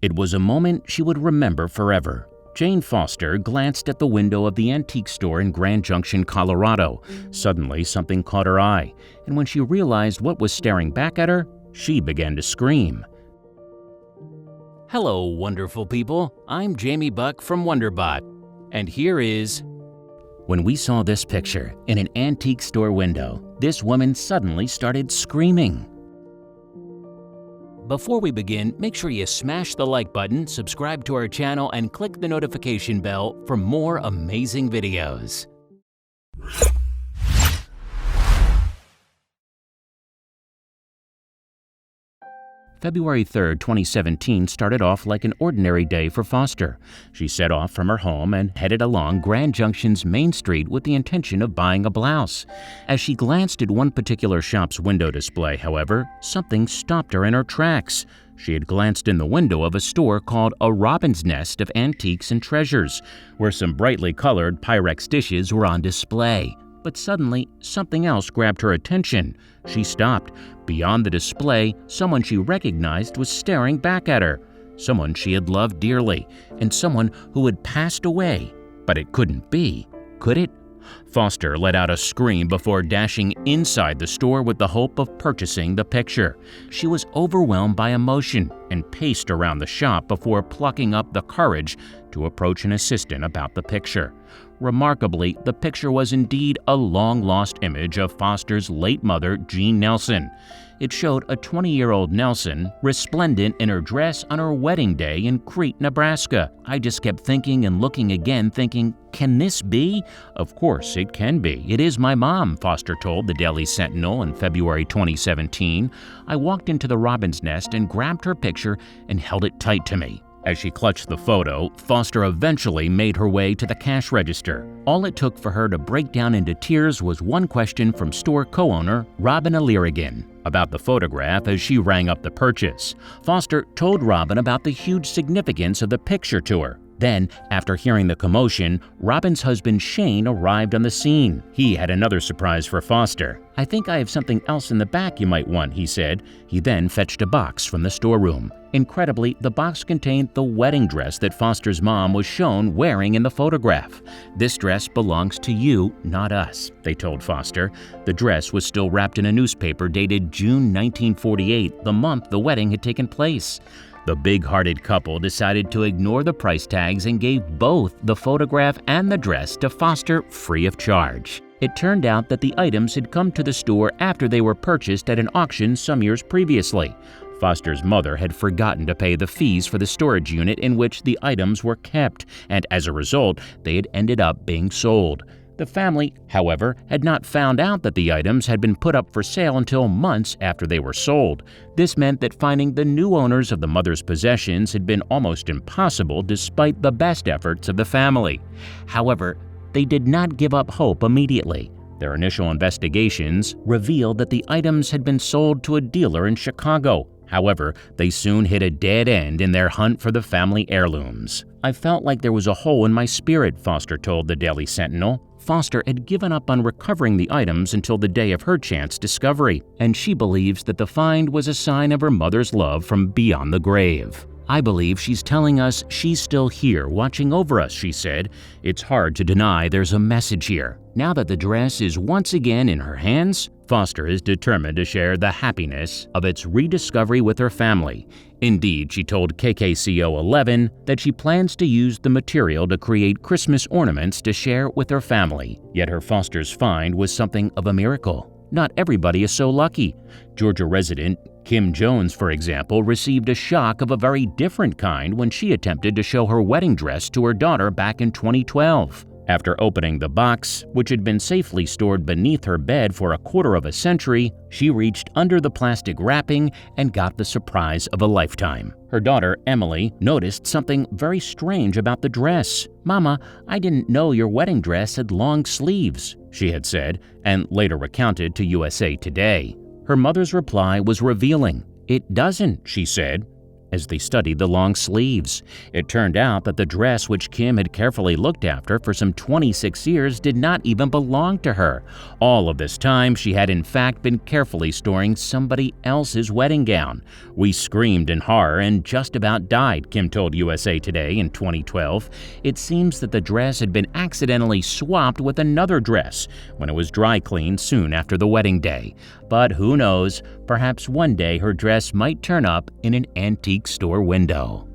It was a moment she would remember forever. Jane Foster glanced at the window of the antique store in Grand Junction, Colorado. Suddenly, something caught her eye, and when she realized what was staring back at her, she began to scream. Hello, wonderful people. I'm Jamie Buck from WonderBot, and here is... When we saw this picture in an antique store window, this woman suddenly started screaming. Before we begin, make sure you smash the like button, subscribe to our channel, and click the notification bell for more amazing videos. February 3, 2017 started off like an ordinary day for Foster. She set off from her home and headed along Grand Junction's Main Street with the intention of buying a blouse. As she glanced at one particular shop's window display, however, something stopped her in her tracks. She had glanced in the window of a store called A Robin's Nest of Antiques and Treasures, where some brightly colored Pyrex dishes were on display. But suddenly, something else grabbed her attention. She stopped. Beyond the display, someone she recognized was staring back at her. Someone she had loved dearly, and someone who had passed away. But it couldn't be, could it? Foster let out a scream before dashing inside the store with the hope of purchasing the picture. She was overwhelmed by emotion and paced around the shop before plucking up the courage to approach an assistant about the picture. Remarkably, the picture was indeed a long-lost image of Foster's late mother, Jean Nelson. It showed a 20-year-old Nelson resplendent in her dress on her wedding day in Crete, Nebraska. I just kept thinking and looking again, thinking, can this be? Of course, it can be. It is my mom, Foster told the Daily Sentinel in February 2017. I walked into the Robin's Nest and grabbed her picture and held it tight to me. As she clutched the photo, Foster eventually made her way to the cash register. All it took for her to break down into tears was one question from store co-owner Robin Alirigan about the photograph as she rang up the purchase. Foster told Robin about the huge significance of the picture to her. Then, after hearing the commotion, Robin's husband Shane arrived on the scene. He had another surprise for Foster. I think I have something else in the back you might want, he said. He then fetched a box from the storeroom. Incredibly, the box contained the wedding dress that Foster's mom was shown wearing in the photograph. This dress belongs to you, not us, they told Foster. The dress was still wrapped in a newspaper dated June 1948, the month the wedding had taken place. The big-hearted couple decided to ignore the price tags and gave both the photograph and the dress to Foster free of charge. It turned out that the items had come to the store after they were purchased at an auction some years previously. Foster's mother had forgotten to pay the fees for the storage unit in which the items were kept, and as a result, they had ended up being sold. The family, however, had not found out that the items had been put up for sale until months after they were sold. This meant that finding the new owners of the mother's possessions had been almost impossible despite the best efforts of the family. However, they did not give up hope immediately. Their initial investigations revealed that the items had been sold to a dealer in Chicago. However, they soon hit a dead end in their hunt for the family heirlooms. I felt like there was a hole in my spirit, Foster told the Daily Sentinel. Foster had given up on recovering the items until the day of her chance discovery, and she believes that the find was a sign of her mother's love from beyond the grave. I believe she's telling us she's still here, watching over us, she said. It's hard to deny there's a message here. Now that the dress is once again in her hands, Foster is determined to share the happiness of its rediscovery with her family. Indeed, she told KKCO 11 that she plans to use the material to create Christmas ornaments to share with her family. Yet her Foster's find was something of a miracle. Not everybody is so lucky. Georgia resident Kim Jones, for example, received a shock of a very different kind when she attempted to show her wedding dress to her daughter back in 2012. After opening the box, which had been safely stored beneath her bed for a quarter of a century, she reached under the plastic wrapping and got the surprise of a lifetime. Her daughter, Emily, noticed something very strange about the dress. "Mama, I didn't know your wedding dress had long sleeves," she had said, and later recounted to USA Today. Her mother's reply was revealing. "It doesn't," she said. as they studied the long sleeves. It turned out that the dress which Kim had carefully looked after for some 26 years did not even belong to her. All of this time, she had in fact been carefully storing somebody else's wedding gown. "We screamed in horror and just about died," Kim told USA Today in 2012. It seems that the dress had been accidentally swapped with another dress when it was dry cleaned soon after the wedding day. But who knows, perhaps one day her dress might turn up in an antique store window.